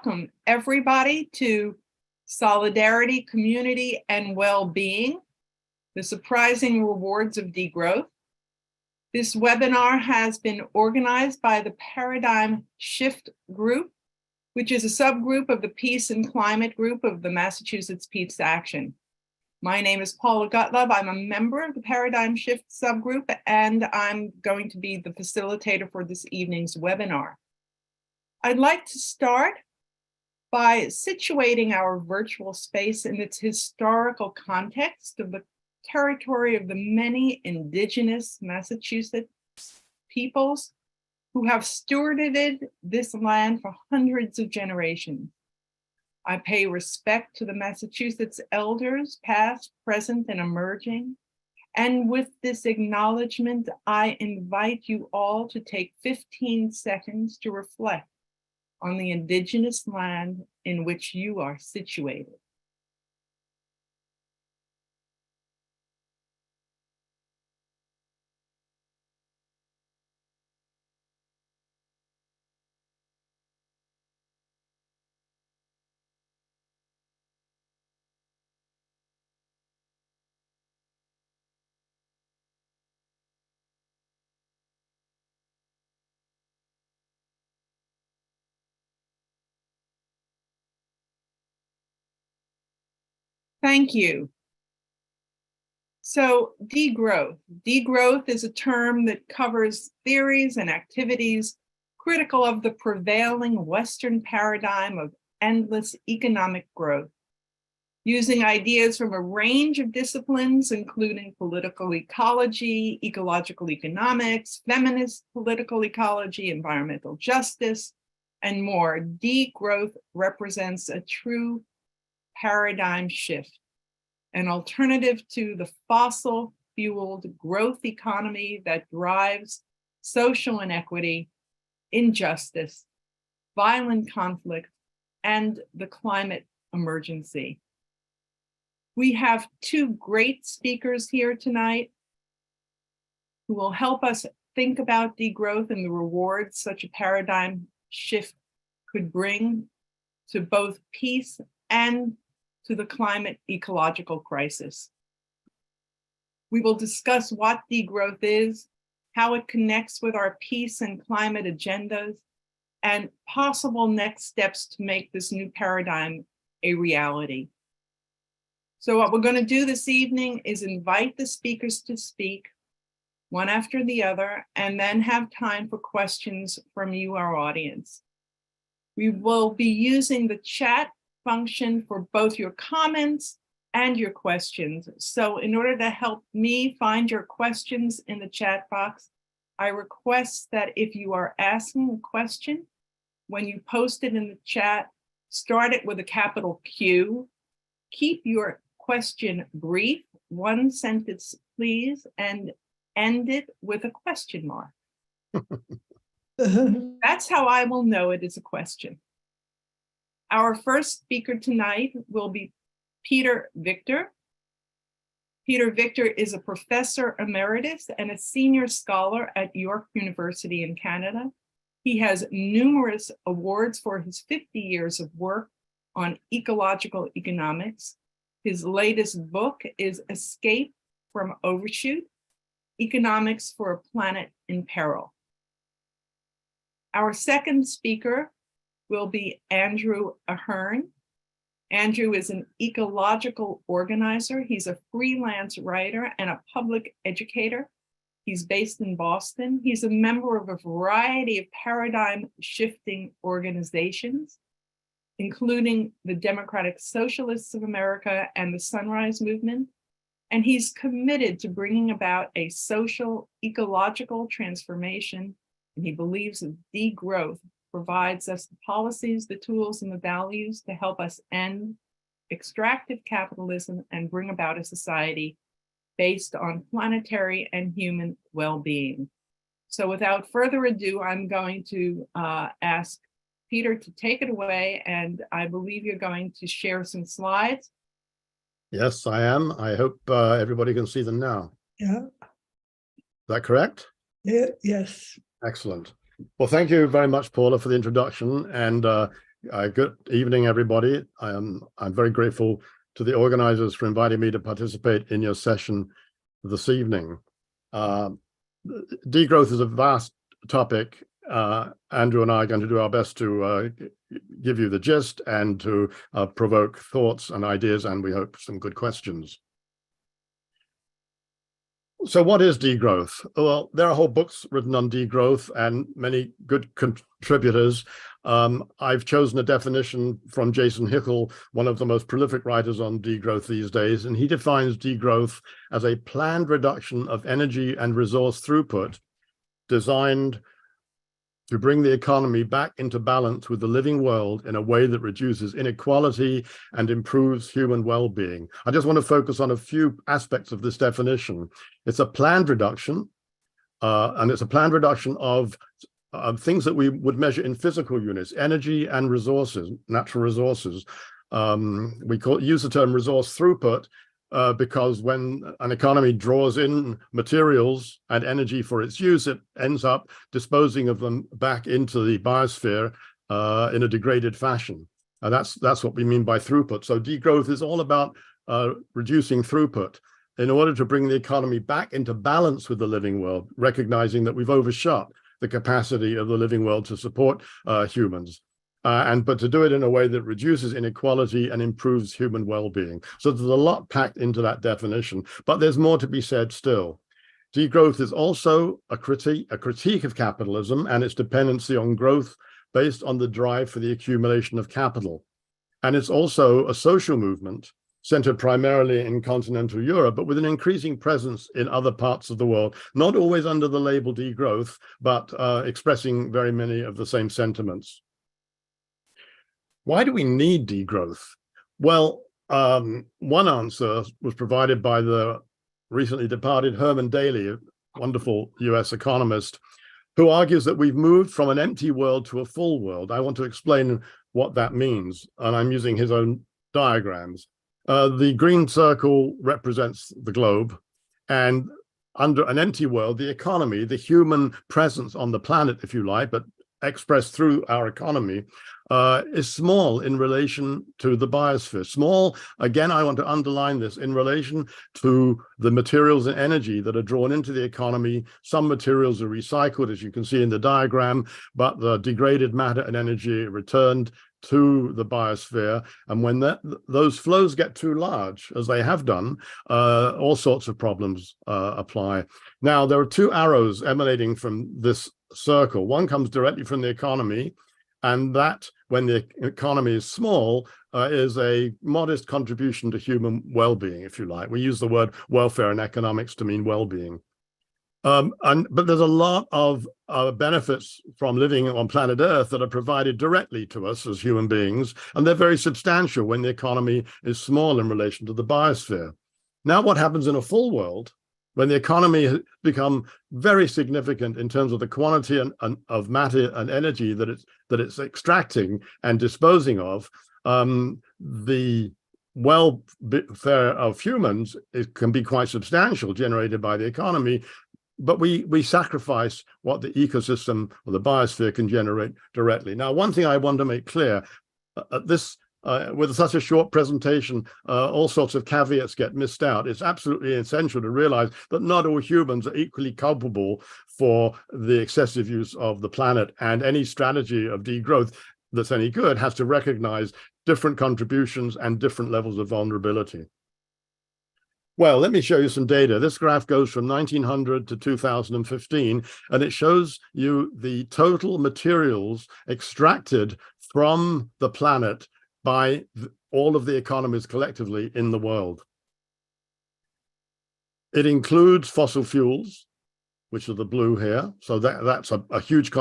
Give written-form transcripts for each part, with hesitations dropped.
welcome everybody to Solidarity, Community, and Well-Being, the Surprising Rewards of Degrowth. This webinar has been organized by the Paradigm Shift Group, which is a subgroup of the Peace and Climate Group of the Massachusetts Peace Action. My name is Paula Gottlieb. I'm a member of the Paradigm Shift subgroup, and I'm going to be the facilitator for this evening's webinar. I'd like to start by situating our virtual space in its historical context of the territory of the many indigenous Massachusetts peoples who have stewarded this land for hundreds of generations. I pay respect to the Massachusetts elders, past, present, and emerging. And with this acknowledgement, I invite you all to take 15 seconds to reflect on the indigenous land in which you are situated. Thank you. So degrowth. Degrowth is a term that covers theories and activities critical of the prevailing Western paradigm of endless economic growth, using ideas from a range of disciplines, including political ecology, ecological economics, feminist political ecology, environmental justice, and more. Degrowth represents a true paradigm shift, an alternative to the fossil-fueled growth economy that drives social inequity, injustice, violent conflict, and the climate emergency. We have two great speakers here tonight who will help us think about degrowth and the rewards such a paradigm shift could bring to both peace and to the climate ecological crisis. We will discuss what degrowth is, how it connects with our peace and climate agendas, and possible next steps to make this new paradigm a reality. So what we're going to do this evening is invite the speakers to speak, one after the other, and then have time for questions from you, our audience. We will be using the chat function for both your comments and your questions. So in order to help me find your questions in the chat box, I request that if you are asking a question, when you post it in the chat, start it with a capital Q. Keep your question brief, one sentence, please, and end it with a question mark. That's how I will know it is a question. Our first speaker tonight will be Peter Victor. Peter Victor is a professor emeritus and a senior scholar at York University in Canada. He has numerous awards for his 50 years of work on ecological economics. His latest book is Escape from Overshoot: Economics for a Planet in Peril. Our second speaker will be Andrew Ahern. Andrew is an ecological organizer. He's a freelance writer and a public educator. He's based in Boston. He's a member of a variety of paradigm shifting organizations, including the Democratic Socialists of America and the Sunrise Movement. And he's committed to bringing about a social ecological transformation. And he believes that degrowth provides us the policies, the tools, and the values to help us end extractive capitalism and bring about a society based on planetary and human well-being. So without further ado, I'm going to ask Peter to take it away, and I believe you're going to share some slides. Yes, I am. I hope everybody can see them now. Yeah. Is that correct? Yeah. Yes. Excellent. Well, thank you very much, Paula, for the introduction. And Good evening, everybody. I'm very grateful to the organizers for inviting me to participate in your session this evening. Degrowth is a vast topic. Andrew and I are going to do our best to give you the gist and to provoke thoughts and ideas, and we hope some good questions. So what is degrowth? Well, there are whole books written on degrowth and many good contributors. I've chosen a definition from Jason Hickel, one of the most prolific writers on degrowth these days, and he defines degrowth as a planned reduction of energy and resource throughput designed to bring the economy back into balance with the living world in a way that reduces inequality and improves human well-being. I just want to focus on a few aspects of this definition. It's a planned reduction, and it's a planned reduction of things that we would measure in physical units, energy and resources, natural resources. We use the term resource throughput because when an economy draws in materials and energy for its use, it ends up disposing of them back into the biosphere in a degraded fashion. That's what we mean by throughput. So degrowth is all about reducing throughput in order to bring the economy back into balance with the living world, recognizing that we've overshot the capacity of the living world to support humans. But to do it in a way that reduces inequality and improves human well-being. So there's a lot packed into that definition, but there's more to be said still. Degrowth is also a critique of capitalism and its dependency on growth based on the drive for the accumulation of capital. And it's also a social movement centered primarily in continental Europe, but with an increasing presence in other parts of the world, not always under the label degrowth, but expressing very many of the same sentiments. Why do we need degrowth? Well, one answer was provided by the recently departed Herman Daly, a wonderful US economist, who argues that we've moved from an empty world to a full world. I want to explain what that means, and I'm using his own diagrams. The green circle represents the globe, and under an empty world, the economy, the human presence on the planet, if you like, but expressed through our economy, is small in relation to the biosphere. Small, again, I want to underline this, in relation to the materials and energy that are drawn into the economy. Some materials are recycled, as you can see in the diagram, but the degraded matter and energy are returned to the biosphere. And when those flows get too large, as they have done, all sorts of problems apply. Now, there are two arrows emanating from this circle. One comes directly from the economy, and that, when the economy is small, is a modest contribution to human well-being, if you like. We use the word welfare in economics to mean well-being. But there's a lot of benefits from living on planet Earth that are provided directly to us as human beings, and they're very substantial when the economy is small in relation to the biosphere. Now, what happens in a full world, when the economy has become very significant in terms of the quantity of matter and energy that it's extracting and disposing of, the welfare of humans can be quite substantial, generated by the economy, but we sacrifice what the ecosystem or the biosphere can generate directly. Now, one thing I want to make clear, with such a short presentation, all sorts of caveats get missed out. It's absolutely essential to realize that not all humans are equally culpable for the excessive use of the planet, and any strategy of degrowth that's any good has to recognize different contributions and different levels of vulnerability. Well, let me show you some data. This graph goes from 1900 to 2015, and it shows you the total materials extracted from the planet by all of the economies collectively in the world. It includes fossil fuels, which are the blue here. So that's a huge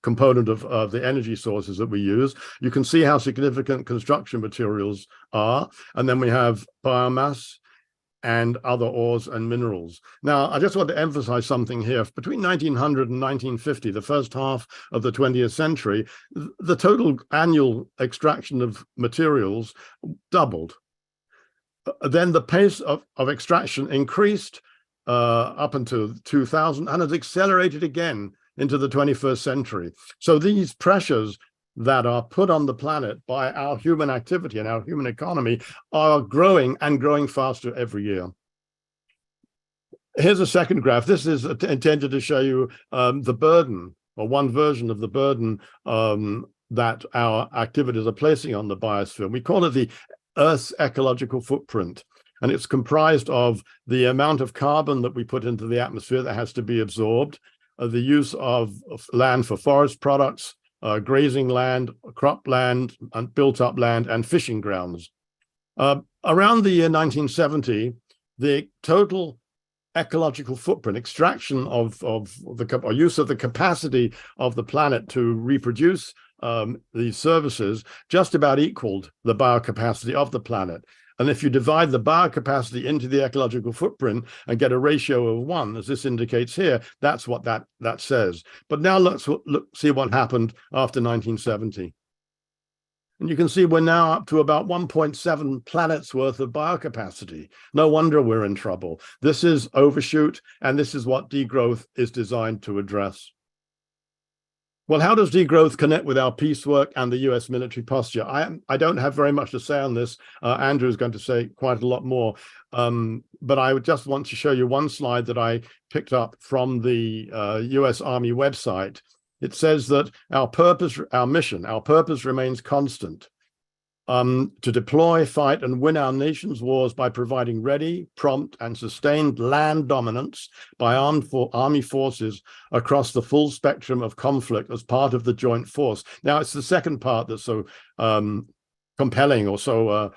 component of the energy sources that we use. You can see how significant construction materials are. And then we have biomass and other ores and minerals. Now, I just want to emphasize something here. Between 1900 and 1950, the first half of the 20th century, the total annual extraction of materials doubled. Then the pace of extraction increased up until 2000 and has accelerated again into the 21st century. So these pressures that are put on the planet by our human activity and our human economy are growing and growing faster every year. Here's a second graph. This is intended to show you the burden, or one version of the burden that our activities are placing on the biosphere. We call it the Earth's ecological footprint. And it's comprised of the amount of carbon that we put into the atmosphere that has to be absorbed, the use of land for forest products, grazing land, cropland, and built-up land, and fishing grounds. Around the year 1970, the total ecological footprint, extraction of or use of the capacity of the planet to reproduce these services just about equaled the biocapacity of the planet. And if you divide the biocapacity into the ecological footprint and get a ratio of 1, as this indicates here, that's what that says. But now let's see what happened after 1970. And you can see we're now up to about 1.7 planets worth of biocapacity. No wonder we're in trouble. This is overshoot, and this is what degrowth is designed to address. Well, how does degrowth connect with our peace work and the US military posture? I don't have very much to say on this. Andrew is going to say quite a lot more. But I would just want to show you one slide that I picked up from the US Army website. It says that our purpose remains constant. To deploy, fight, and win our nation's wars by providing ready, prompt, and sustained land dominance by army forces across the full spectrum of conflict as part of the joint force. Now, it's the second part that's so compelling, or so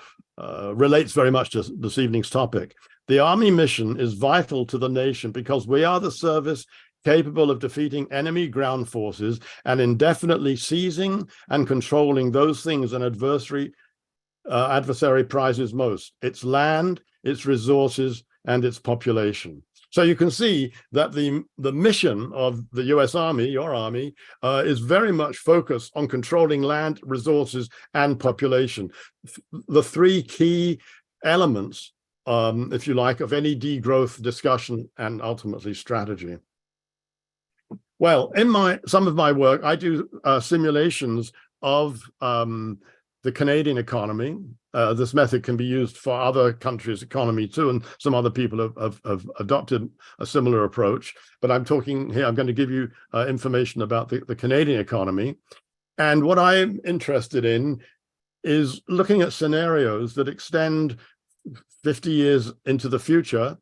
relates very much to this evening's topic. The Army mission is vital to the nation because we are the service capable of defeating enemy ground forces and indefinitely seizing and controlling those things an adversary prizes most: its land, its resources, and its population. So you can see that the mission of the US Army, your army, is very much focused on controlling land, resources, and population. The three key elements, if you like, of any degrowth discussion and ultimately strategy. Well, in some of my work, I do simulations of the Canadian economy. This method can be used for other countries' economy too, and some other people have adopted a similar approach. But I'm talking here, I'm going to give you information about the Canadian economy. And what I'm interested in is looking at scenarios that extend 50 years into the future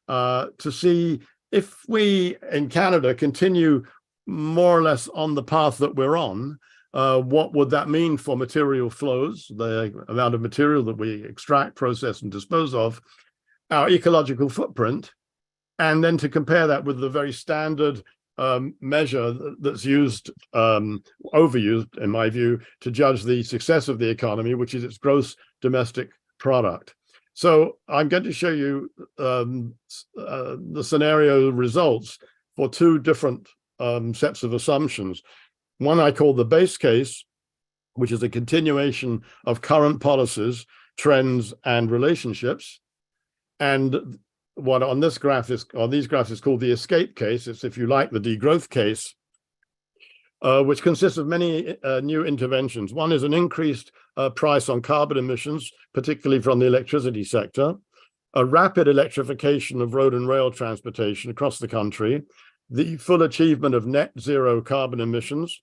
to see if we in Canada continue more or less on the path that we're on, what would that mean for material flows, the amount of material that we extract, process, and dispose of, our ecological footprint, and then to compare that with the very standard measure that's used, overused in my view, to judge the success of the economy, which is its gross domestic product. So I'm going to show you the scenario results for two different sets of assumptions. One I call the base case, which is a continuation of current policies, trends, and relationships. And what on this graph is, on these graphs, is called the escape case. It's, if you like, the degrowth case, which consists of many new interventions. One is an increased price on carbon emissions, particularly from the electricity sector, a rapid electrification of road and rail transportation across the country, the full achievement of net zero carbon emissions,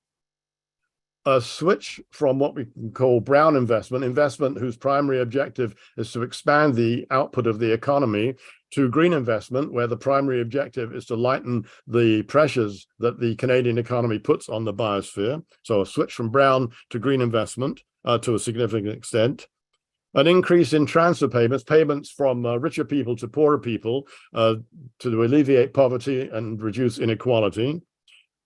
a switch from what we can call brown investment whose primary objective is to expand the output of the economy, to green investment, where the primary objective is to lighten the pressures that the Canadian economy puts on the biosphere. So a switch from brown to green investment to a significant extent. An increase in transfer payments from richer people to poorer people to alleviate poverty and reduce inequality.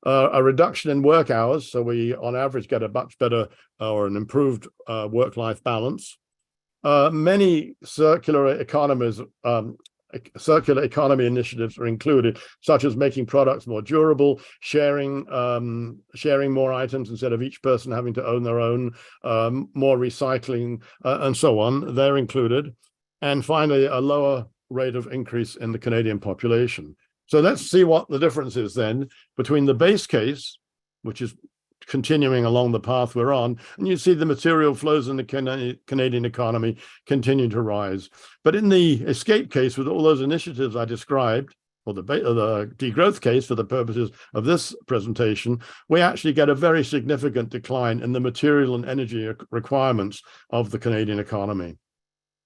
A reduction in work hours, so we on average get a much better or an improved work-life balance. Many circular economy initiatives are included, such as making products more durable, sharing more items instead of each person having to own their own, more recycling, and so on. They're included. And finally, a lower rate of increase in the Canadian population. So let's see what the difference is then between the base case, which is continuing along the path we're on, and you see the material flows in the Canadian economy continue to rise. But in the escape case, with all those initiatives I described, or the degrowth case for the purposes of this presentation, we actually get a very significant decline in the material and energy requirements of the Canadian economy.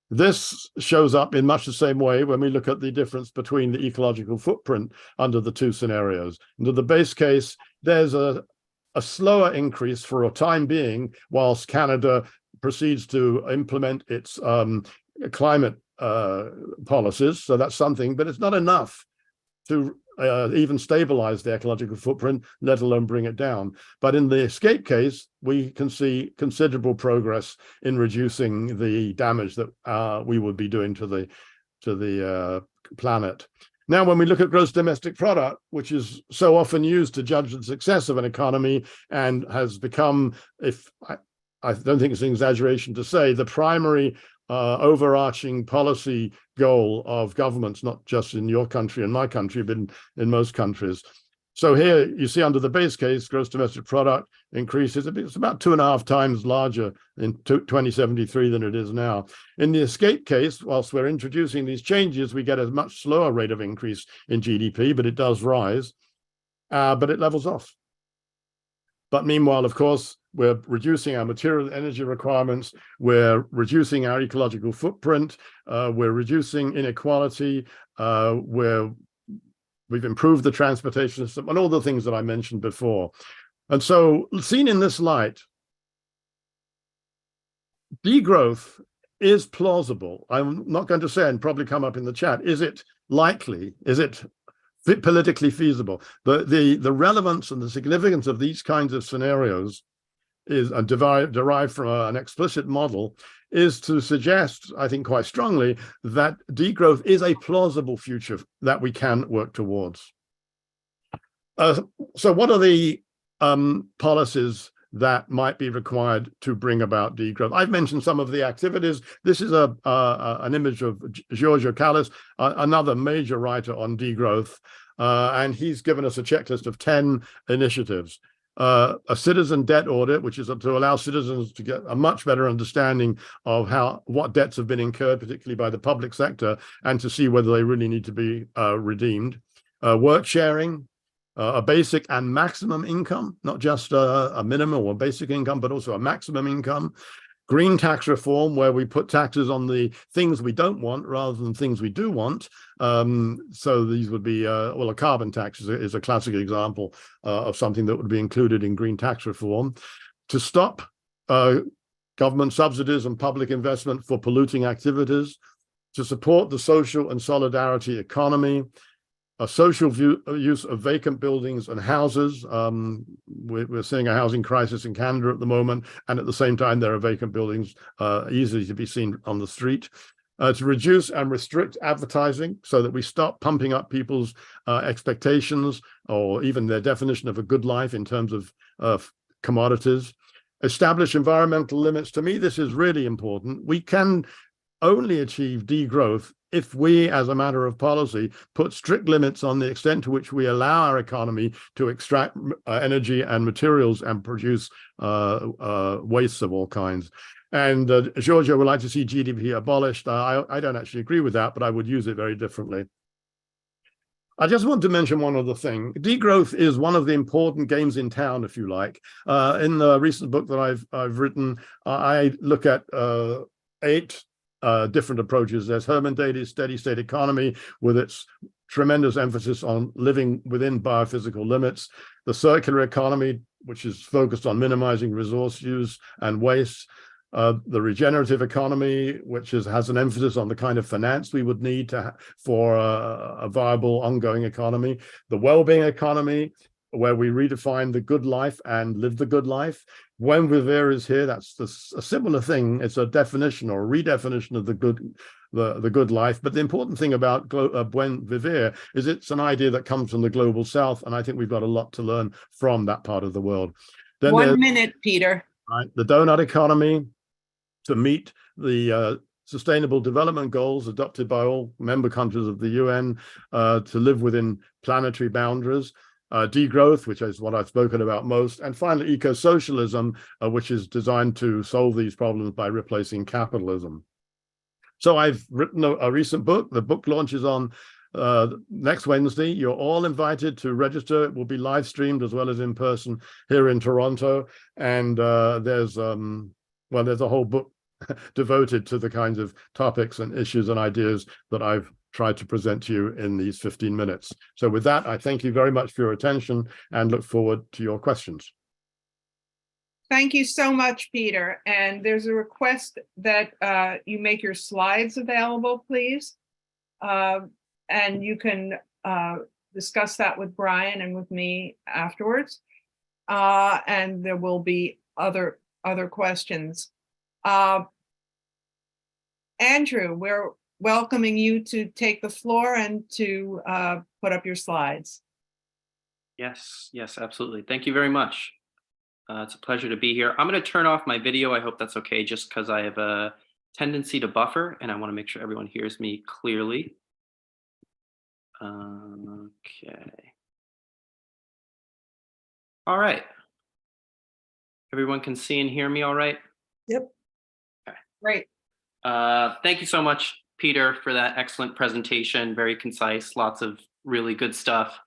This shows up in much the same way when we look at the difference between the ecological footprint under the two scenarios. Under the base case, there's a slower increase for a time being, whilst Canada proceeds to implement its climate policies. So that's something, but it's not enough to even stabilize the ecological footprint, let alone bring it down. But in the escape case, we can see considerable progress in reducing the damage that we would be doing to the planet. Now, when we look at gross domestic product, which is so often used to judge the success of an economy and has become, if I don't think it's an exaggeration to say, the primary overarching policy goal of governments, not just in your country and my country, but in most countries. So here you see under the base case, gross domestic product increases. It's about 2.5 times larger in 2073 than it is now. In the escape case, whilst we're introducing these changes, we get a much slower rate of increase in GDP, but it does rise, but it levels off. But meanwhile, of course, we're reducing our material energy requirements, we're reducing our ecological footprint, we're reducing inequality, we've improved the transportation system, and all the things that I mentioned before. And so, seen in this light, degrowth is plausible. I'm not going to say, and probably come up in the chat, is it likely? Is it politically feasible? The relevance and the significance of these kinds of scenarios is derived from an explicit model, is to suggest, I think quite strongly, that degrowth is a plausible future that we can work towards. So what are the policies that might be required to bring about degrowth? I've mentioned some of the activities. This is an image of Sergio Chaparro, another major writer on degrowth, and he's given us a checklist of 10 initiatives. A citizen debt audit, which is to allow citizens to get a much better understanding of what debts have been incurred, particularly by the public sector, and to see whether they really need to be redeemed. Work sharing, a basic and maximum income, not just a minimum or basic income, but also a maximum income. Green tax reform, where we put taxes on the things we don't want rather than things we do want. So these would be, well, a carbon tax is a classic example of something that would be included in green tax reform. To stop government subsidies and public investment for polluting activities. To support the social and solidarity economy. A social use of vacant buildings and houses. We're seeing a housing crisis in Canada at the moment, and at the same time, there are vacant buildings easily to be seen on the street. To reduce and restrict advertising so that we stop pumping up people's expectations or even their definition of a good life in terms of commodities. Establish environmental limits. To me, this is really important. We can only achieve degrowth if we, as a matter of policy, put strict limits on the extent to which we allow our economy to extract energy and materials and produce wastes of all kinds. And Georgia would like to see GDP abolished. I don't actually agree with that, but I would use it very differently. I just want to mention one other thing. Degrowth is one of the important games in town, if you like. In the recent book that I've written, I look at 8 different approaches. There's Herman Daly's steady state economy with its tremendous emphasis on living within biophysical limits. The circular economy, which is focused on minimizing resource use and waste. The regenerative economy, which has an emphasis on the kind of finance we would need for a viable ongoing economy. The well-being economy, where we redefine the good life and live the good life. When Viver is here, that's a similar thing. It's a definition or a redefinition of the good life. But the important thing about Buen Vivir is it's an idea that comes from the global south, and I think we've got a lot to learn from that part of the world. Then 1 minute, Peter. Right, the donut economy, to meet the Sustainable Development Goals adopted by all member countries of the UN, to live within planetary boundaries. degrowth, which is what I've spoken about most, and finally eco-socialism, which is designed to solve these problems by replacing capitalism. So I've written a recent book. The book launches on next Wednesday. You're all invited to register. It will be live streamed as well as in person here in Toronto. And there's a whole book devoted to the kinds of topics and issues and ideas that I've tried to present to you in these 15 minutes. So with that, I thank you very much for your attention and look forward to your questions. Thank you so much, Peter. And there's a request that you make your slides available, please. And you can discuss that with Brian and with me afterwards. And there will be other questions. Andrew, we're welcoming you to take the floor and to put up your slides. Yes, absolutely. Thank you very much. It's a pleasure to be here. I'm going to turn off my video. I hope that's okay, just because I have a tendency to buffer and I want to make sure everyone hears me clearly. Okay. All right. Everyone can see and hear me all right? Yep. Okay. Great. Thank you so much, Peter, for that excellent presentation. Very concise, lots of really good stuff.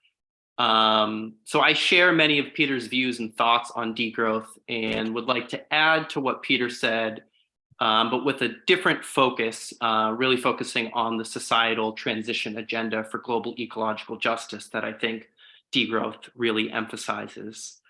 So I share many of Peter's views and thoughts on degrowth and would like to add to what Peter said, but with a different focus, really focusing on the societal transition agenda for global ecological justice that I think degrowth really emphasizes.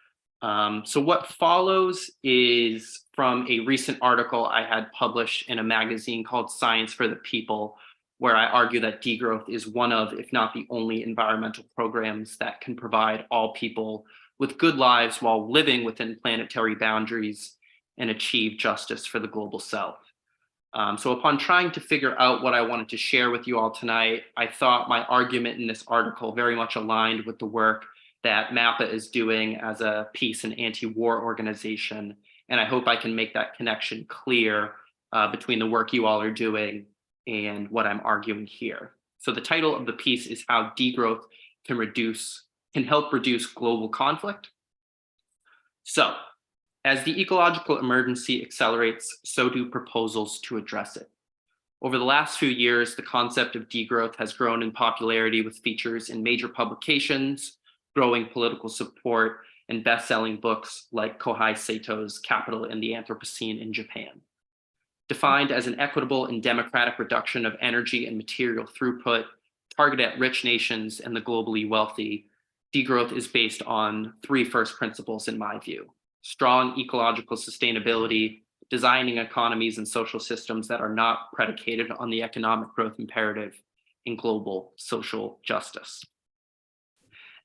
So what follows is from a recent article I had published in a magazine called Science for the People, where I argue that degrowth is one of, if not the only, environmental programs that can provide all people with good lives while living within planetary boundaries and achieve justice for the global South. So upon trying to figure out what I wanted to share with you all tonight, I thought my argument in this article very much aligned with the work that MAPA is doing as a peace and anti-war organization. And I hope I can make that connection clear between the work you all are doing and what I'm arguing here. So the title of the piece is How Degrowth can help reduce global conflict. So, as the ecological emergency accelerates, so do proposals to address it. Over the last few years, the concept of degrowth has grown in popularity with features in major publications, growing political support, and best-selling books like Kohei Sato's Capital and the Anthropocene in Japan. Defined as an equitable and democratic reduction of energy and material throughput targeted at rich nations and the globally wealthy, degrowth is based on three first principles in my view: strong ecological sustainability, designing economies and social systems that are not predicated on the economic growth imperative, and global social justice.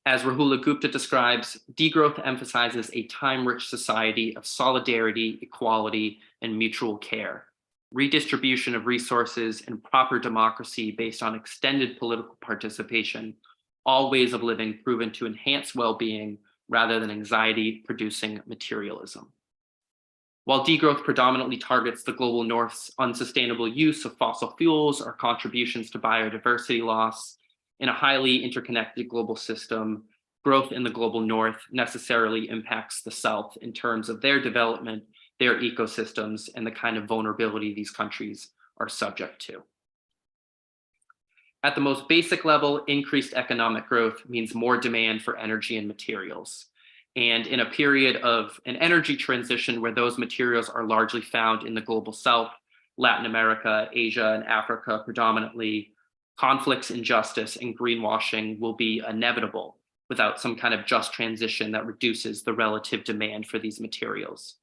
As Rahula Gupta describes, degrowth emphasizes a time-rich society of solidarity, equality, and mutual care, redistribution of resources, and proper democracy based on extended political participation, all ways of living proven to enhance well-being rather than anxiety-producing materialism. While degrowth predominantly targets the global North's unsustainable use of fossil fuels or contributions to biodiversity loss, in a highly interconnected global system, growth in the global North necessarily impacts the South in terms of their development, their ecosystems, and the kind of vulnerability these countries are subject to. At the most basic level, increased economic growth means more demand for energy and materials. And in a period of an energy transition where those materials are largely found in the global South, Latin America, Asia, and Africa predominantly, conflicts, injustice, and greenwashing will be inevitable without some kind of just transition that reduces the relative demand for these materials.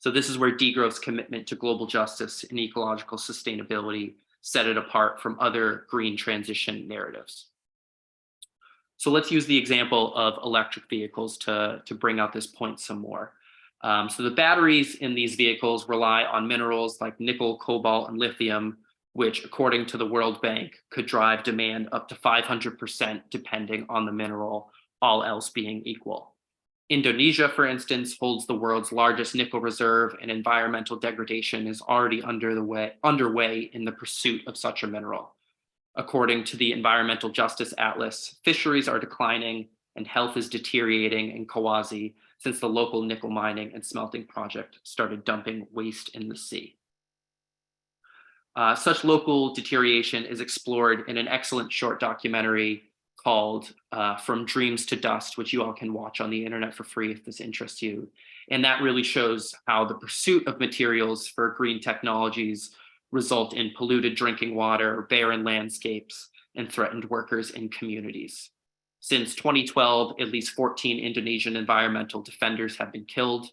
So this is where degrowth's commitment to global justice and ecological sustainability set it apart from other green transition narratives. So let's use the example of electric vehicles to bring out this point some more. So the batteries in these vehicles rely on minerals like nickel, cobalt, and lithium, which, according to the World Bank, could drive demand up to 500% depending on the mineral, all else being equal. Indonesia, for instance, holds the world's largest nickel reserve, and environmental degradation is already underway in the pursuit of such a mineral. According to the Environmental Justice Atlas, fisheries are declining, and health is deteriorating in Kawazi since the local nickel mining and smelting project started dumping waste in the sea. Such local deterioration is explored in an excellent short documentary called From Dreams to Dust, which you all can watch on the internet for free if this interests you. And that really shows how the pursuit of materials for green technologies result in polluted drinking water, barren landscapes, and threatened workers in communities. Since 2012, at least 14 Indonesian environmental defenders have been killed.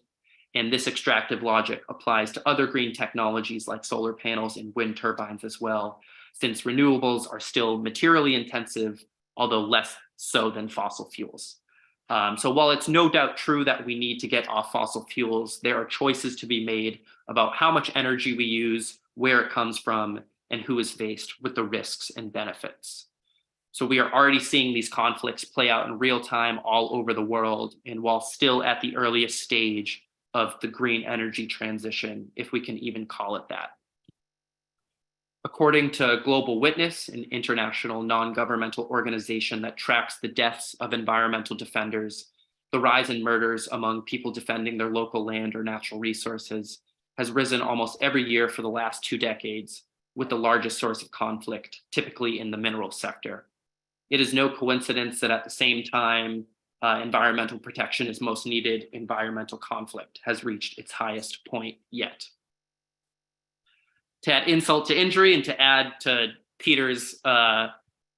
And this extractive logic applies to other green technologies like solar panels and wind turbines as well, since renewables are still materially intensive, although less so than fossil fuels. So while it's no doubt true that we need to get off fossil fuels, there are choices to be made about how much energy we use, where it comes from, and who is faced with the risks and benefits. So we are already seeing these conflicts play out in real time all over the world, and while still at the earliest stage of the green energy transition, if we can even call it that. According to Global Witness, an international non-governmental organization that tracks the deaths of environmental defenders, the rise in murders among people defending their local land or natural resources has risen almost every year for the last 2 decades, with the largest source of conflict typically in the mineral sector. It is no coincidence that at the same time environmental protection is most needed, environmental conflict has reached its highest point yet. To add insult to injury and to add to Peter's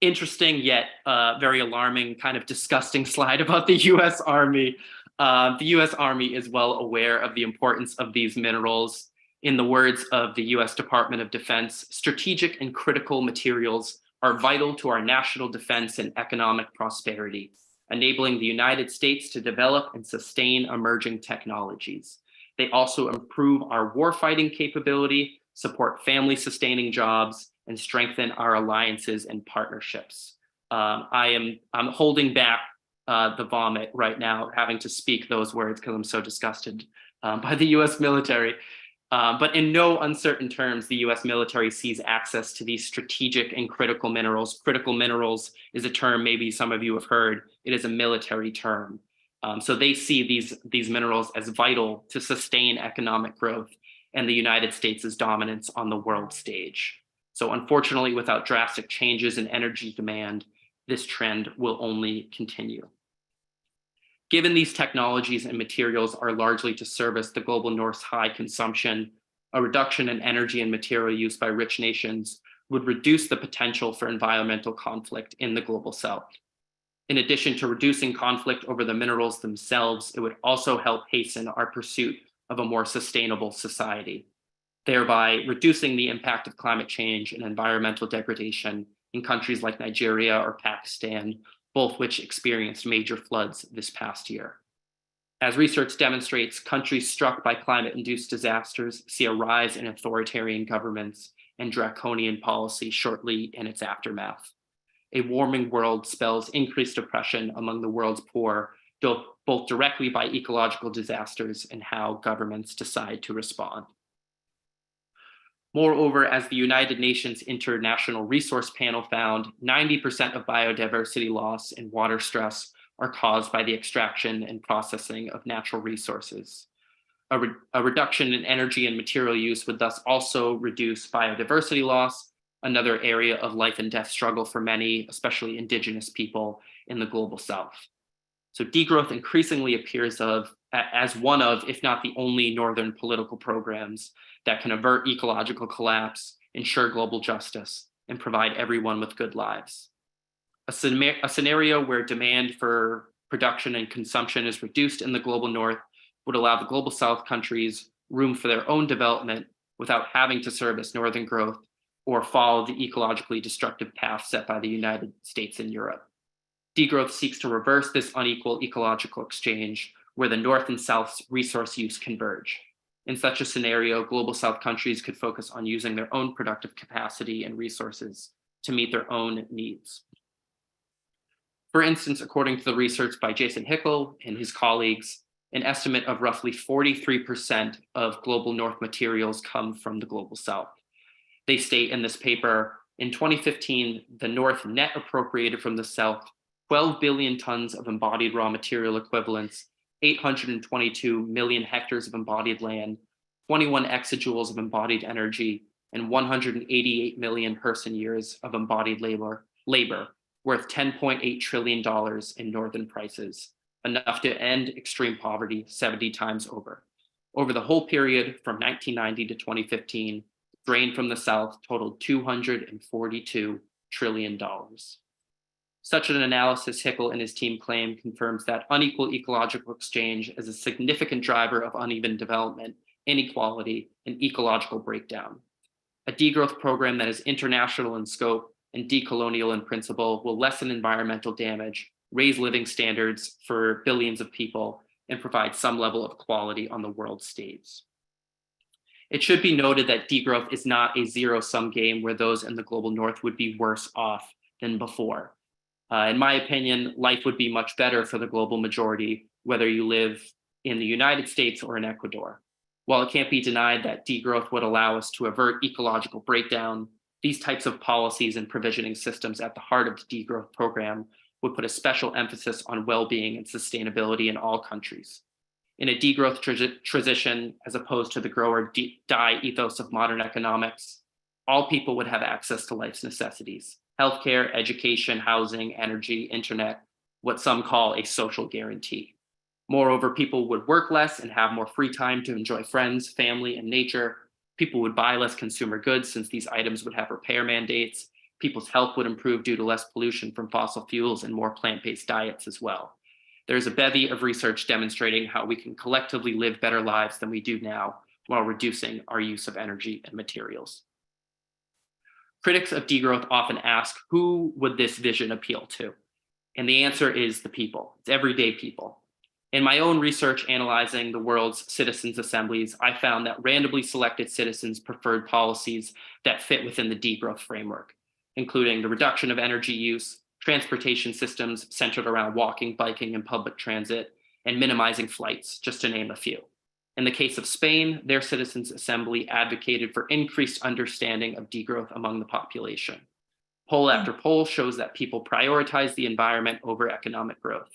interesting yet very alarming, kind of disgusting slide about the US Army, the US Army is well aware of the importance of these minerals. In the words of the US Department of Defense, strategic and critical materials are vital to our national defense and economic prosperity, enabling the United States to develop and sustain emerging technologies. They also improve our warfighting capability, support family-sustaining jobs, and strengthen our alliances and partnerships. I'm holding back the vomit right now, having to speak those words because I'm so disgusted by the US military. But in no uncertain terms, the US military sees access to these strategic and critical minerals. Critical minerals is a term maybe some of you have heard. It is a military term. So they see these minerals as vital to sustain economic growth and the United States' dominance on the world stage. So unfortunately, without drastic changes in energy demand, this trend will only continue. Given these technologies and materials are largely to service the global North's high consumption, a reduction in energy and material use by rich nations would reduce the potential for environmental conflict in the global South. In addition to reducing conflict over the minerals themselves, it would also help hasten our pursuit of a more sustainable society, thereby reducing the impact of climate change and environmental degradation in countries like Nigeria or Pakistan, both which experienced major floods this past year. As research demonstrates, countries struck by climate-induced disasters see a rise in authoritarian governments and draconian policy shortly in its aftermath. A warming world spells increased oppression among the world's poor, both directly by ecological disasters and how governments decide to respond. Moreover, as the United Nations International Resource Panel found, 90% of biodiversity loss and water stress are caused by the extraction and processing of natural resources. A reduction in energy and material use would thus also reduce biodiversity loss, another area of life and death struggle for many, especially indigenous people in the global South. So degrowth increasingly appears as one of, if not the only, Northern political programs that can avert ecological collapse, ensure global justice, and provide everyone with good lives. A scenario where demand for production and consumption is reduced in the global North would allow the global South countries room for their own development without having to service Northern growth or follow the ecologically destructive path set by the United States and Europe. Degrowth seeks to reverse this unequal ecological exchange where the North and South's resource use converge. In such a scenario, global South countries could focus on using their own productive capacity and resources to meet their own needs. For instance, according to the research by Jason Hickel and his colleagues, an estimate of roughly 43% of global North materials come from the global South. They state in this paper, in 2015, the North net appropriated from the South 12 billion tons of embodied raw material equivalents, 822 million hectares of embodied land, 21 exajoules of embodied energy, and 188 million person years of embodied labor worth $10.8 trillion in northern prices, enough to end extreme poverty 70 times over. Over the whole period from 1990 to 2015, drain from the South totaled $242 trillion. Such an analysis, Hickel and his team claim, confirms that unequal ecological exchange is a significant driver of uneven development, inequality, and ecological breakdown. A degrowth program that is international in scope and decolonial in principle will lessen environmental damage, raise living standards for billions of people, and provide some level of equality on the world stage. It should be noted that degrowth is not a zero-sum game where those in the global north would be worse off than before. In my opinion, life would be much better for the global majority, whether you live in the United States or in Ecuador. While it can't be denied that degrowth would allow us to avert ecological breakdown, these types of policies and provisioning systems at the heart of the degrowth program would put a special emphasis on well-being and sustainability in all countries. In a degrowth transition, as opposed to the grow or die ethos of modern economics, all people would have access to life's necessities: healthcare, education, housing, energy, internet, what some call a social guarantee. Moreover, people would work less and have more free time to enjoy friends, family, and nature. People would buy less consumer goods since these items would have repair mandates. People's health would improve due to less pollution from fossil fuels and more plant-based diets as well. There's a bevy of research demonstrating how we can collectively live better lives than we do now while reducing our use of energy and materials. Critics of degrowth often ask, who would this vision appeal to? And the answer is the people. It's everyday people. In my own research analyzing the world's citizens' assemblies, I found that randomly selected citizens preferred policies that fit within the degrowth framework, including the reduction of energy use, transportation systems centered around walking, biking, and public transit, and minimizing flights, just to name a few. In the case of Spain, their citizens' assembly advocated for increased understanding of degrowth among the population. Poll after poll shows that people prioritize the environment over economic growth.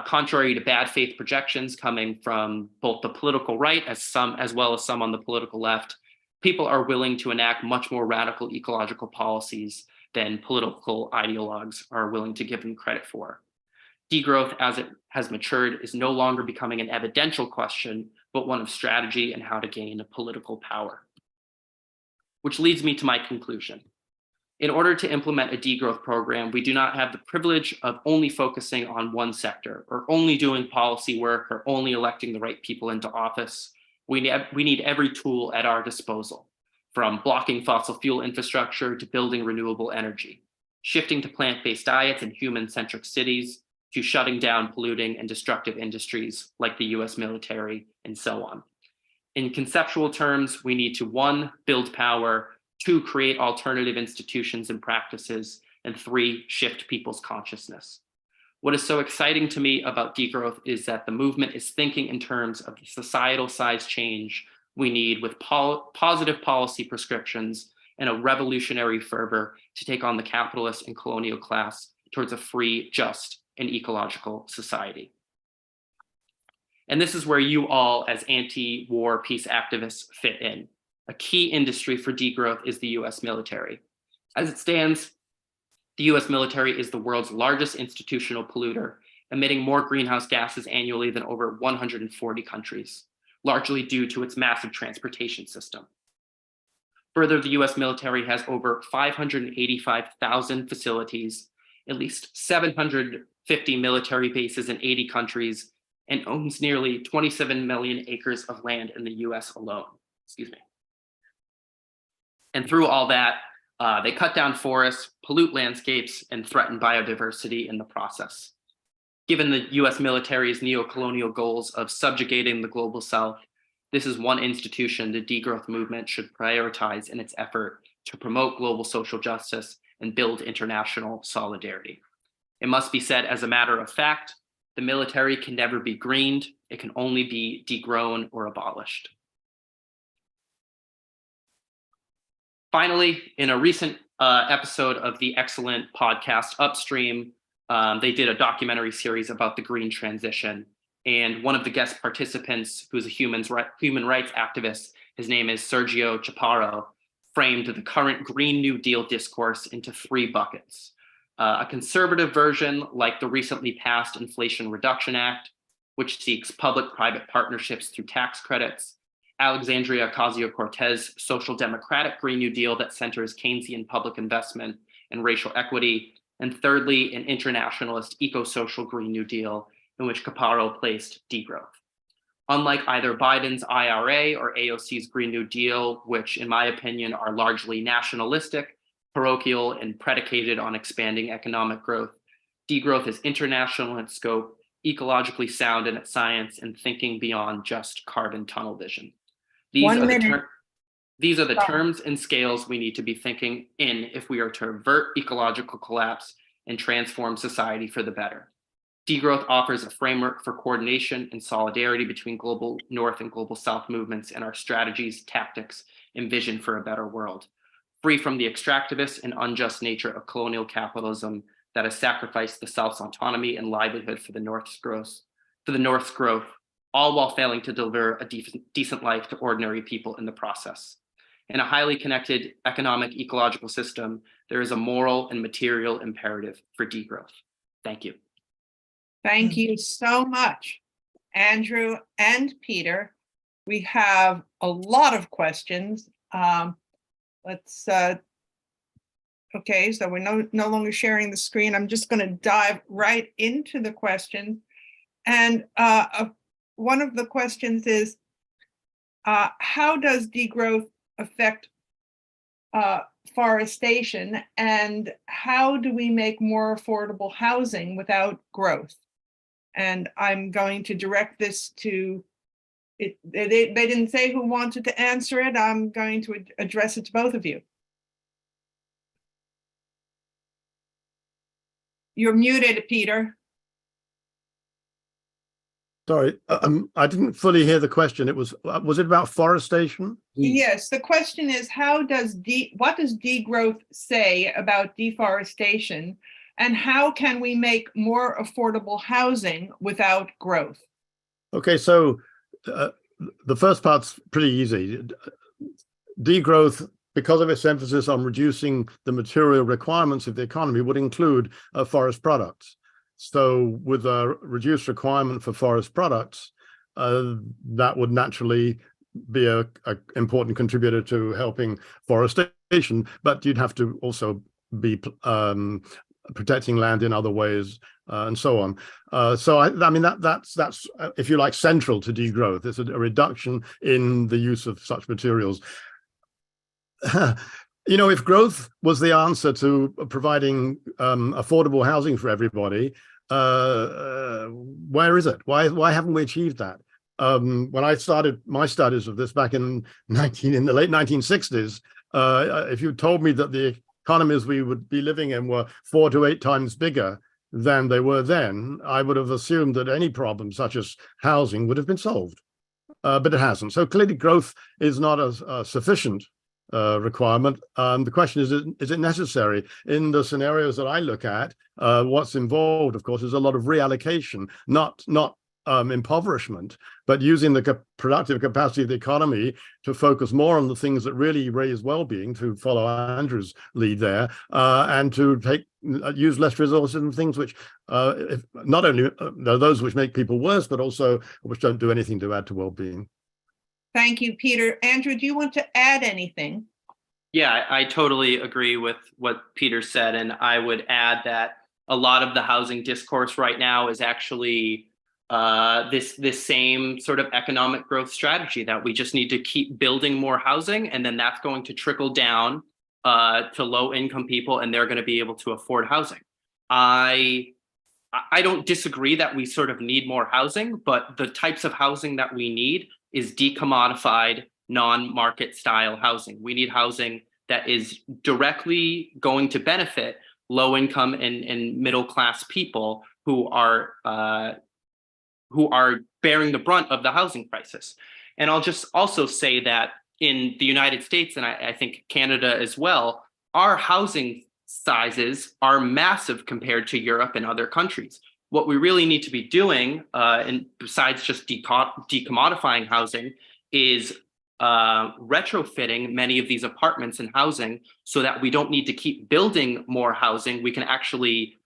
Contrary to bad faith projections coming from both the political right as well as some on the political left, people are willing to enact much more radical ecological policies than political ideologues are willing to give them credit for. Degrowth, as it has matured, is no longer becoming an evidential question, but one of strategy and how to gain political power. Which leads me to my conclusion. In order to implement a degrowth program, we do not have the privilege of only focusing on one sector or only doing policy work or only electing the right people into office. We need every tool at our disposal, from blocking fossil fuel infrastructure to building renewable energy, shifting to plant-based diets and human-centric cities, to shutting down polluting and destructive industries like the US military, and so on. In conceptual terms, we need to 1, build power, 2, create alternative institutions and practices, and 3, shift people's consciousness. What is so exciting to me about degrowth is that the movement is thinking in terms of the societal size change we need with positive policy prescriptions and a revolutionary fervor to take on the capitalist and colonial class towards a free, just, and ecological society. And this is where you all, as anti-war peace activists, fit in. A key industry for degrowth is the US military. As it stands, the US military is the world's largest institutional polluter, emitting more greenhouse gases annually than over 140 countries, largely due to its massive transportation system. Further, the US military has over 585,000 facilities, at least 750 military bases in 80 countries, and owns nearly 27 million acres of land in the US alone. And through all that, they cut down forests, pollute landscapes, and threaten biodiversity in the process. Given the US military's neo-colonial goals of subjugating the global South, this is one institution the degrowth movement should prioritize in its effort to promote global social justice and build international solidarity. It must be said as a matter of fact, the military can never be greened, it can only be degrown or abolished. Finally, in a recent episode of the excellent podcast Upstream, They did a documentary series about the green transition. And one of the guest participants, who's a human rights activist, his name is Sergio Chaparro, framed the current Green New Deal discourse into 3 buckets. A conservative version, like the recently passed Inflation Reduction Act, which seeks public-private partnerships through tax credits. Alexandria Ocasio-Cortez social democratic Green New Deal that centers Keynesian public investment and racial equity. And thirdly, an internationalist eco-social Green New Deal in which Chaparro placed degrowth. Unlike either Biden's IRA or AOC's Green New Deal, which in my opinion are largely nationalistic, parochial, and predicated on expanding economic growth, degrowth is international in scope, ecologically sound in its science, and thinking beyond just carbon tunnel vision. These are the terms and scales we need to be thinking in if we are to avert ecological collapse and transform society for the better. Degrowth offers a framework for coordination and solidarity between global North and global South movements and our strategies, tactics, and vision for a better world, free from the extractivist and unjust nature of colonial capitalism that has sacrificed the South's autonomy and livelihood for the North's growth, all while failing to deliver a decent life to ordinary people in the process. In a highly connected economic ecological system, there is a moral and material imperative for degrowth. Thank you. Thank you so much, Andrew and Peter. We have a lot of questions. Okay, so we're no longer sharing the screen. I'm just going to dive right into the questions. And one of the questions is, how does degrowth affect forestation, and how do we make more affordable housing without growth? And I'm going to direct this to, they didn't say who wanted to answer it. I'm going to address it to both of you. You're muted, Peter. Sorry, I didn't fully hear the question. Was it about forestation? Yes, the question is, what does degrowth say about deforestation, and how can we make more affordable housing without growth? Okay, so the first part's pretty easy. Degrowth, because of its emphasis on reducing the material requirements of the economy, would include forest products. So with a reduced requirement for forest products, that would naturally be an important contributor to helping forestation, but you'd have to also be protecting land in other ways, and so on. So I mean, that's if you like, central to degrowth. It's a reduction in the use of such materials. You know, if growth was the answer to providing affordable housing for everybody, where is it? Why haven't we achieved that? When I started my studies of this back in the late 1960s, if you told me that the economies we would be living in were 4 to 8 times bigger than they were then, I would have assumed that any problem such as housing would have been solved, but it hasn't. So clearly growth is not a sufficient requirement. The question is it necessary? In the scenarios that I look at, what's involved, of course, is a lot of reallocation, not impoverishment, but using the productive capacity of the economy to focus more on the things that really raise well-being, to follow Andrew's lead there, and to use less resources in things which, not only those which make people worse, but also which don't do anything to add to well-being. Thank you, Peter. Andrew, do you want to add anything? Yeah, I totally agree with what Peter said, and I would add that a lot of the housing discourse right now is actually this same sort of economic growth strategy, that we just need to keep building more housing, and then that's going to trickle down to low-income people, and they're going to be able to afford housing. I don't disagree that we sort of need more housing, but the types of housing that we need is decommodified, non-market style housing. We need housing that is directly going to benefit low-income and middle-class people who are bearing the brunt of the housing crisis. And I'll just also say that in the United States, and I think Canada as well, our housing sizes are massive compared to Europe and other countries. What we really need to be doing, and besides just decommodifying housing, is retrofitting many of these apartments and housing so that we don't need to keep building more housing. We can actually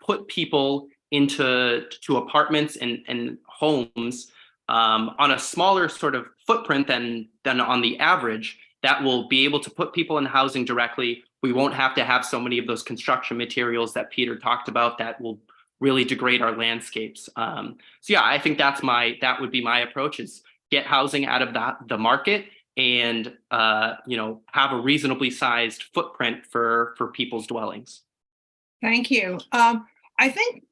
put people into apartments and homes on a smaller sort of footprint than on the average, that will be able to put people in housing directly. We won't have to have so many of those construction materials that Peter talked about that will really degrade our landscapes. So yeah, I think that would be my approach, is get housing out of the market and have a reasonably sized footprint for people's dwellings. Thank you. I think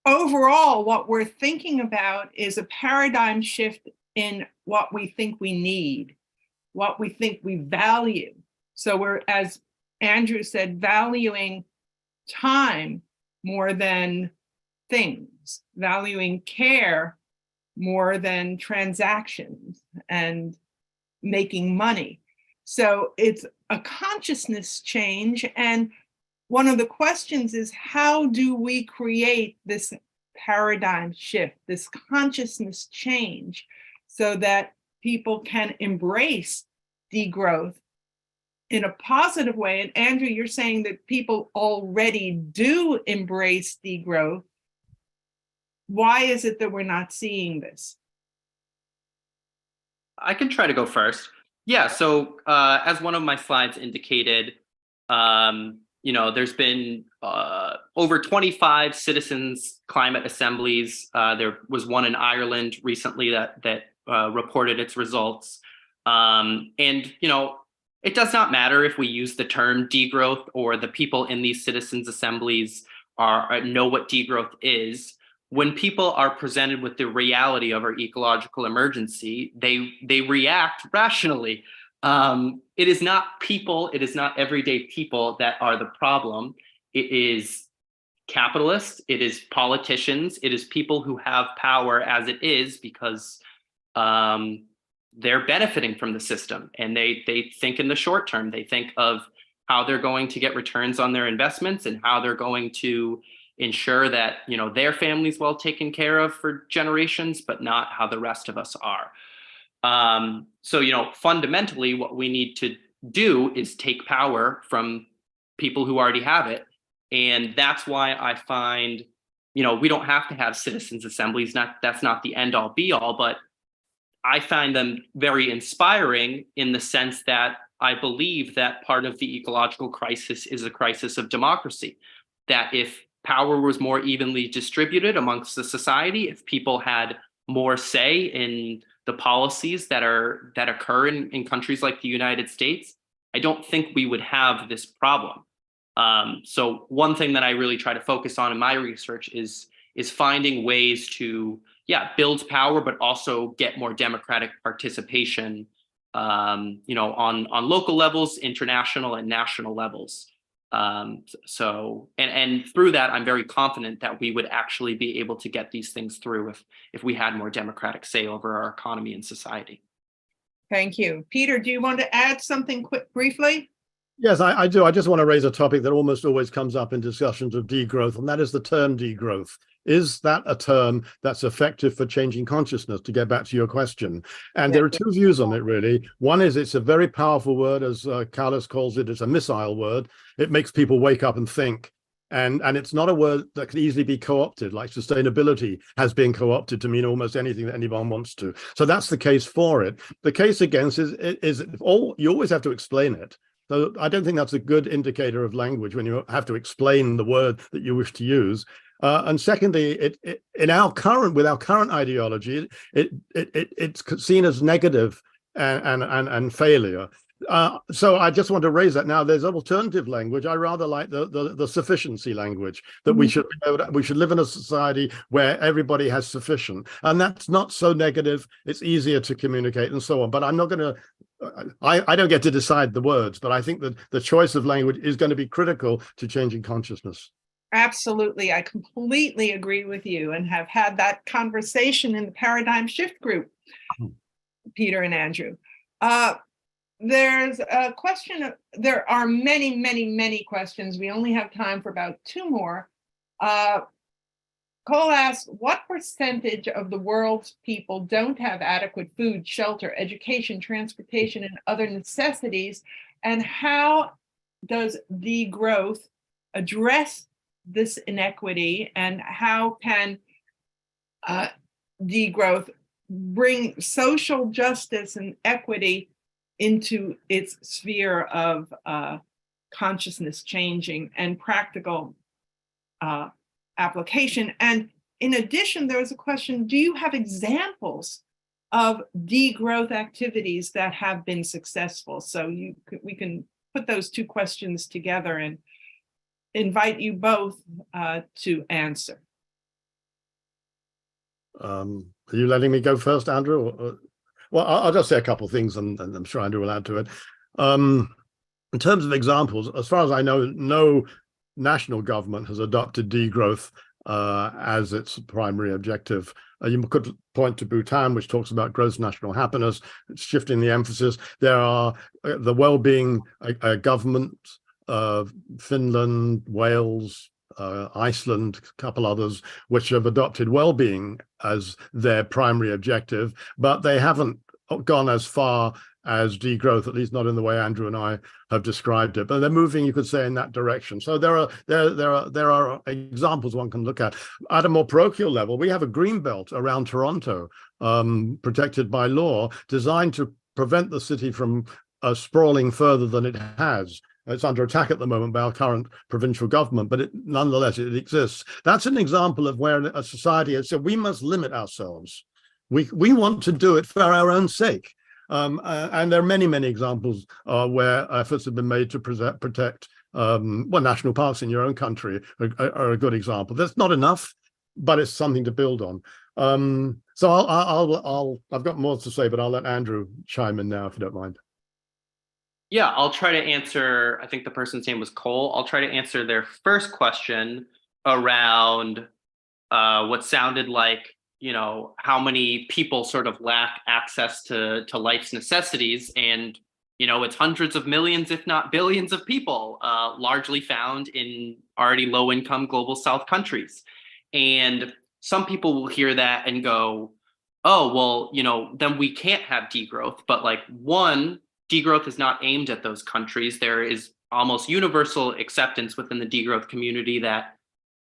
overall, what we're thinking about is a paradigm shift in what we think we need, what we think we value. So we're, as Andrew said, valuing time more than things, valuing care more than transactions and making money. So it's a consciousness change. And one of the questions is, how do we create this paradigm shift, this consciousness change, so that people can embrace degrowth in a positive way? And Andrew, you're saying that people already do embrace degrowth. Why is it that we're not seeing this? I can try to go first. Yeah, so as one of my slides indicated, there's been over 25 citizens' climate assemblies. There was one in Ireland recently that reported its results. It does not matter if we use the term degrowth or the people in these citizens' assemblies know what degrowth is. When people are presented with the reality of our ecological emergency, they react rationally. It is not people, it is not everyday people that are the problem. It is capitalists, it is politicians, it is people who have power as it is because they're benefiting from the system, and they think in the short term. They think of how they're going to get returns on their investments and how they're going to ensure that their family's well taken care of for generations, but not how the rest of us are. So fundamentally, what we need to do is take power from people who already have it. And that's why I find, we don't have to have citizens' assemblies. That's not the end all be all, but I find them very inspiring in the sense that I believe that part of the ecological crisis is a crisis of democracy. That if power was more evenly distributed amongst the society, if people had more say in the policies that occur in countries like the United States, I don't think we would have this problem. So one thing that I really try to focus on in my research is finding ways to build power, but also get more democratic participation, on local levels, international and national levels. So through that, I'm very confident that we would actually be able to get these things through if we had more democratic say over our economy and society. Thank you. Peter, do you want to add something briefly? Yes, I do. I just want to raise a topic that almost always comes up in discussions of degrowth, and that is the term degrowth. Is that a term that's effective for changing consciousness, to get back to your question? And there are two views on it, really. One is it's a very powerful word, as Carlos calls it. It's a missile word. It makes people wake up and think. And it's not a word that can easily be co-opted, like sustainability has been co-opted to mean almost anything that anyone wants to. So that's the case for it. The case against is you always have to explain it. So I don't think that's a good indicator of language when you have to explain the word that you wish to use. And secondly, with our current ideology, it's seen as negative and failure. So I just want to raise that. Now, there's an alternative language. I rather like the sufficiency language, that we should live in a society where everybody has sufficient, and that's not so negative. It's easier to communicate and so on. But I'm not going to. I don't get to decide the words, but I think that the choice of language is going to be critical to changing consciousness. Absolutely. I completely agree with you, and have had that conversation in the paradigm shift group, Peter and Andrew. there's a question. There are many, many, many questions. We only have time for about two more. Cole asks, what percentage of the world's people don't have adequate food, shelter, education, transportation, and other necessities? And how does degrowth address this inequity? And how can degrowth bring social justice and equity into its sphere of consciousness changing and practical application? And in addition, there was a question, do you have examples of degrowth activities that have been successful? So we can put those two questions together and invite you both to answer. Are you letting me go first, Andrew? Well, I'll just say a couple of things, and I'm sure Andrew will add to it. In terms of examples, as far as I know, no national government has adopted degrowth as its primary objective. You could point to Bhutan, which talks about gross national happiness, shifting the emphasis. There are the well-being governments, Finland, Wales, Iceland, a couple others, which have adopted well-being as their primary objective, but they haven't gone as far as degrowth, at least not in the way Andrew and I have described it. But they're moving, you could say, in that direction. So there are examples one can look at a more parochial level. We have a green belt around Toronto, protected by law, designed to prevent the city from sprawling further than it has. It's under attack at the moment by our current provincial government, but nonetheless, it exists. That's an example of where a society has said, we must limit ourselves. We want to do it for our own sake. And there are many, many examples where efforts have been made to protect, well, national parks in your own country are a good example. That's not enough, but it's something to build on. So I've got more to say, but I'll let Andrew chime in now, if you don't mind. Yeah, I'll try to answer, I think the person's name was Cole. I'll try to answer their first question around what sounded like, how many people sort of lack access to life's necessities. And, it's hundreds of millions, if not billions of people, largely found in already low income global South countries. And some people will hear that and go, oh, well, then we can't have degrowth. But degrowth is not aimed at those countries. There is almost universal acceptance within the degrowth community that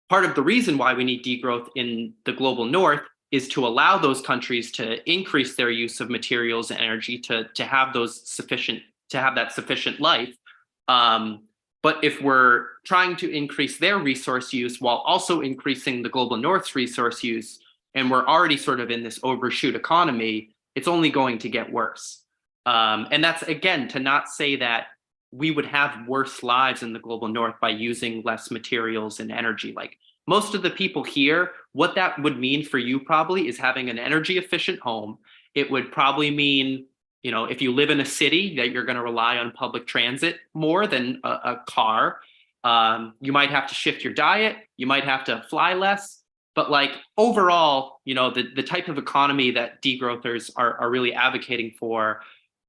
part of the reason why we need degrowth in the global north is to allow those countries to increase their use of materials and energy to have that sufficient life. But if we're trying to increase their resource use while also increasing the global north's resource use, and we're already sort of in this overshoot economy, it's only going to get worse. And that's, again, to not say that we would have worse lives in the global north by using less materials and energy. Like most of the people here, what that would mean for you probably is having an energy efficient home. It would probably mean, if you live in a city, that you're going to rely on public transit more than a car. You might have to shift your diet. You might have to fly less. But overall, the type of economy that degrowthers are really advocating for,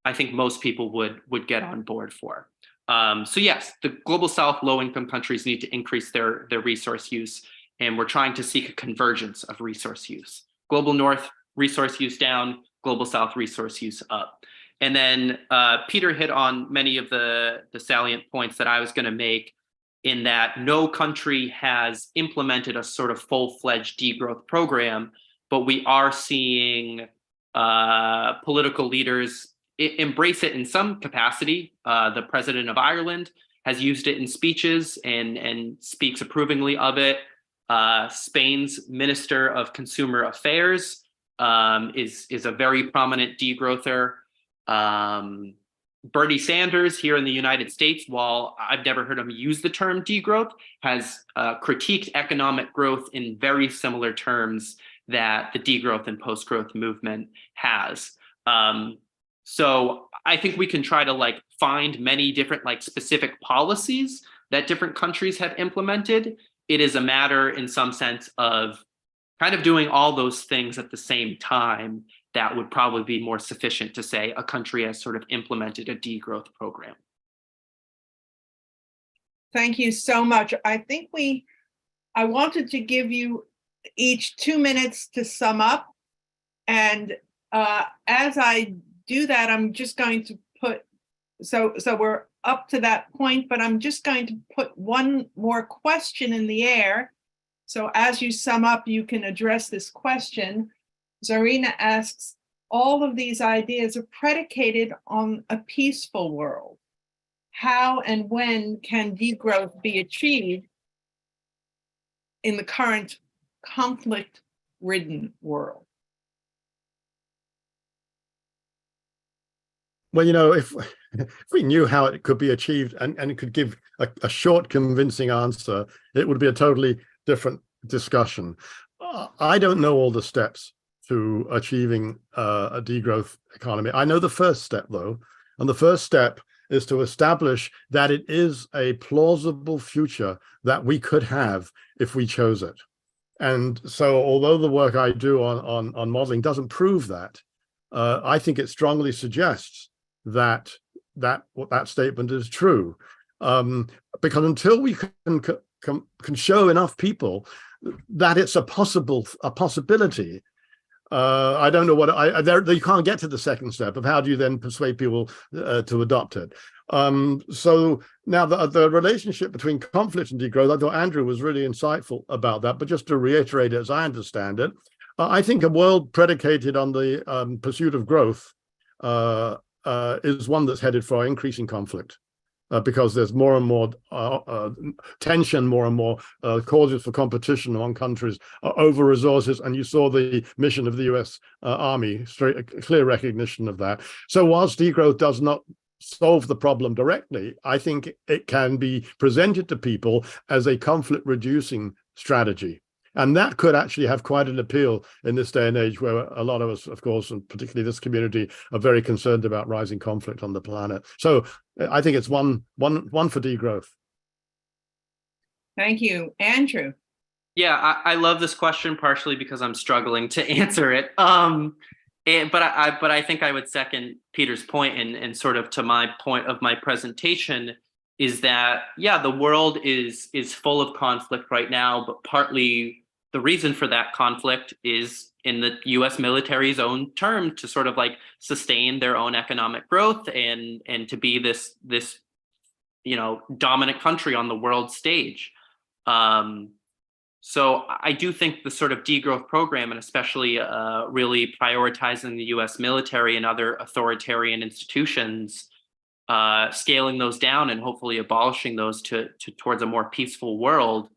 I think most people would get on board for. So yes, the global South low-income countries need to increase their resource use, and we're trying to seek a convergence of resource use. Global North resource use down, global South resource use up. And then Peter hit on many of the salient points that I was going to make, in that no country has implemented a sort of full-fledged degrowth program, but we are seeing political leaders embrace it in some capacity. The president of Ireland has used it in speeches and speaks approvingly of it. Spain's Minister of Consumer Affairs is a very prominent degrowther. Bernie Sanders here in the United States, while I've never heard him use the term degrowth, has critiqued economic growth in very similar terms that the degrowth and post-growth movement has. So I think we can try to find many different specific policies that different countries have implemented. It is a matter in some sense of kind of doing all those things at the same time that would probably be more sufficient to say a country has sort of implemented a degrowth program. Thank you so much. I wanted to give you each 2 minutes to sum up. And as I do that, I'm just going to put, so we're up to that point, but I'm just going to put one more question in the air. So as you sum up, you can address this question. Zarina asks, all of these ideas are predicated on a peaceful world. How and when can degrowth be achieved in the current conflict-ridden world? Well, you know, if we knew how it could be achieved and it could give a short, convincing answer, it would be a totally different discussion. I don't know all the steps to achieving a degrowth economy. I know the first step, though, and the first step is to establish that it is a plausible future that we could have if we chose it. And so, although the work I do on modeling doesn't prove that, I think it strongly suggests that statement is true, because until we can show enough people that it's a possibility, I don't know what you can't get to the second step of how do you then persuade people to adopt it. So now the relationship between conflict and degrowth, I thought Andrew was really insightful about that, but just to reiterate it as I understand it, I think a world predicated on the pursuit of growth is one that's headed for increasing conflict, because there's more and more tension, more and more causes for competition among countries over resources. And you saw the mission of the US Army, a clear recognition of that. So whilst degrowth does not solve the problem directly, I think it can be presented to people as a conflict reducing strategy. And that could actually have quite an appeal in this day and age where a lot of us, of course, and particularly this community, are very concerned about rising conflict on the planet. So I think it's one for degrowth. Thank you. Andrew. Yeah, I love this question partially because I'm struggling to answer it. But I think I would second Peter's point, and sort of to my point of my presentation is that, yeah, the world is full of conflict right now, but partly the reason for that conflict is in the US military's own term to sort of like sustain their own economic growth and to be this dominant country on the world stage. So I do think the sort of degrowth program, and especially really prioritizing the US military and other authoritarian institutions, scaling those down and hopefully abolishing those towards a more peaceful world,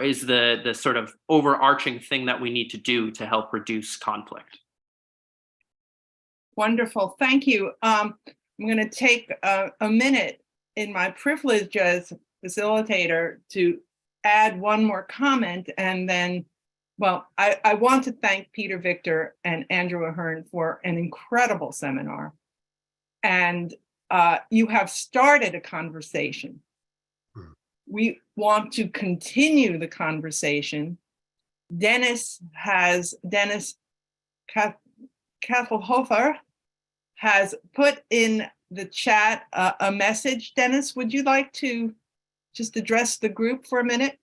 is the sort of overarching thing that we need to do to help reduce conflict. Wonderful, thank you. I'm going to take a minute in my privilege as facilitator to add one more comment, and then, well, I want to thank Peter Victor and Andrew Ahern for an incredible seminar. And you have started a conversation. We want to continue the conversation. Dennis Kasselhofer has put in the chat a message. Dennis, would you like to just address the group for a minute?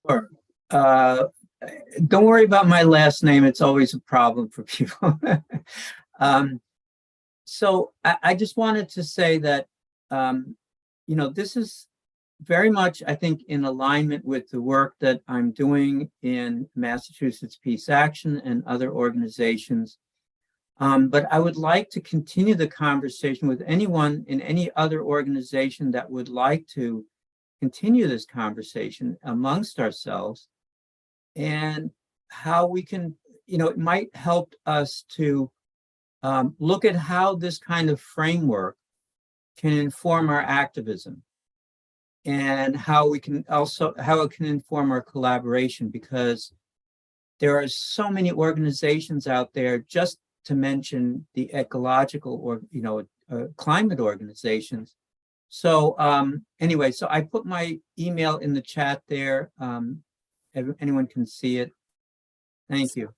Sure. Don't worry about my last name. It's always a problem for people. So I just wanted to say that, this is very much, I think, in alignment with the work that I'm doing in Massachusetts Peace Action and other organizations. But I would like to continue the conversation with anyone in any other organization that would like to continue this conversation amongst ourselves, and how we can, it might help us to look at how this kind of framework can inform our activism, and how it can inform our collaboration, because there are so many organizations out there, just to mention the ecological or climate organizations. So anyway, so I put my email in the chat there. Anyone can see it. Thank you.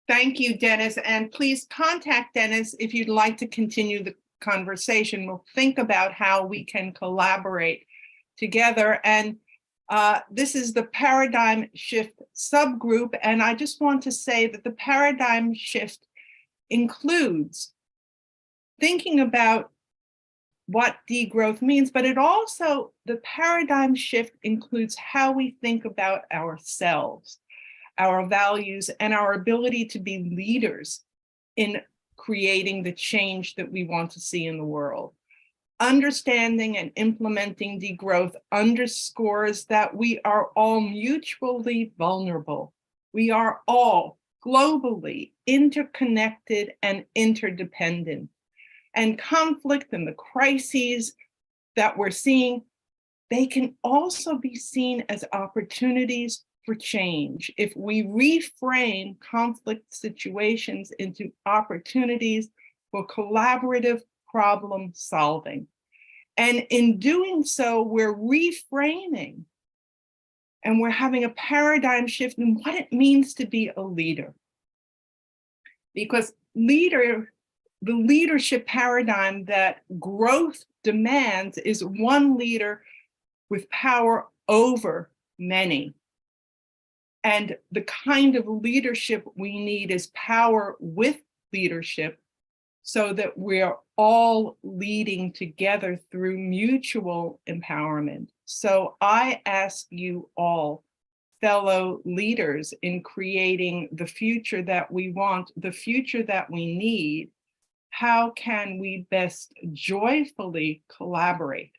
Thank you, Dennis. And please contact Dennis if you'd like to continue the conversation. We'll think about how we can collaborate together. And this is the paradigm shift subgroup. And I just want to say that the paradigm shift includes thinking about what degrowth means, but it also, the paradigm shift includes how we think about ourselves, our values, and our ability to be leaders in creating the change that we want to see in the world. Understanding and implementing degrowth underscores that we are all mutually vulnerable. We are all globally interconnected and interdependent. And conflict and the crises that we're seeing, they can also be seen as opportunities for change. If we reframe conflict situations into opportunities for collaborative problem solving. And in doing so, we're reframing and we're having a paradigm shift in what it means to be a leader. Because the leadership paradigm that growth demands is one leader with power over many. And the kind of leadership we need is power with leadership, so that we're all leading together through mutual empowerment. So I ask you all, fellow leaders, in creating the future that we want, the future that we need, how can we best joyfully collaborate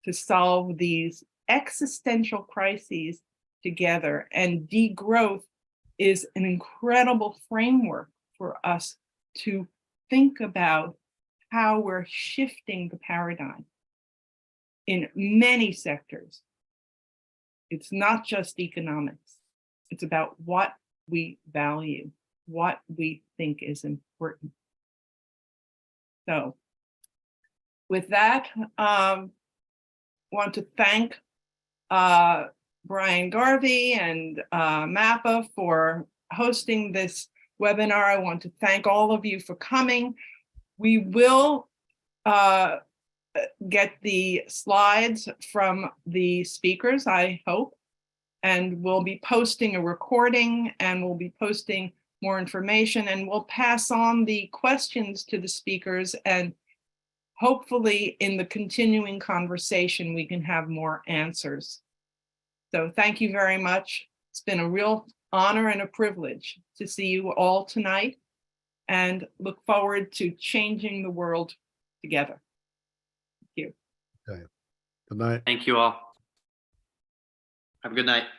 to solve these existential crises together? And degrowth is an incredible framework for us to think about how we're shifting the paradigm in many sectors. It's not just economics. It's about what we value, what we think is important. So with that, want to thank Brian Garvey and MAPA for hosting this webinar. I want to thank all of you for coming. We will get the slides from the speakers, I hope, and we'll be posting a recording, and we'll be posting more information, and we'll pass on the questions to the speakers, and hopefully in the continuing conversation, we can have more answers. So thank you very much. It's been a real honor and a privilege to see you all tonight, and look forward to changing the world together. Thank you. Okay. Good night. Thank you all. Have a good night.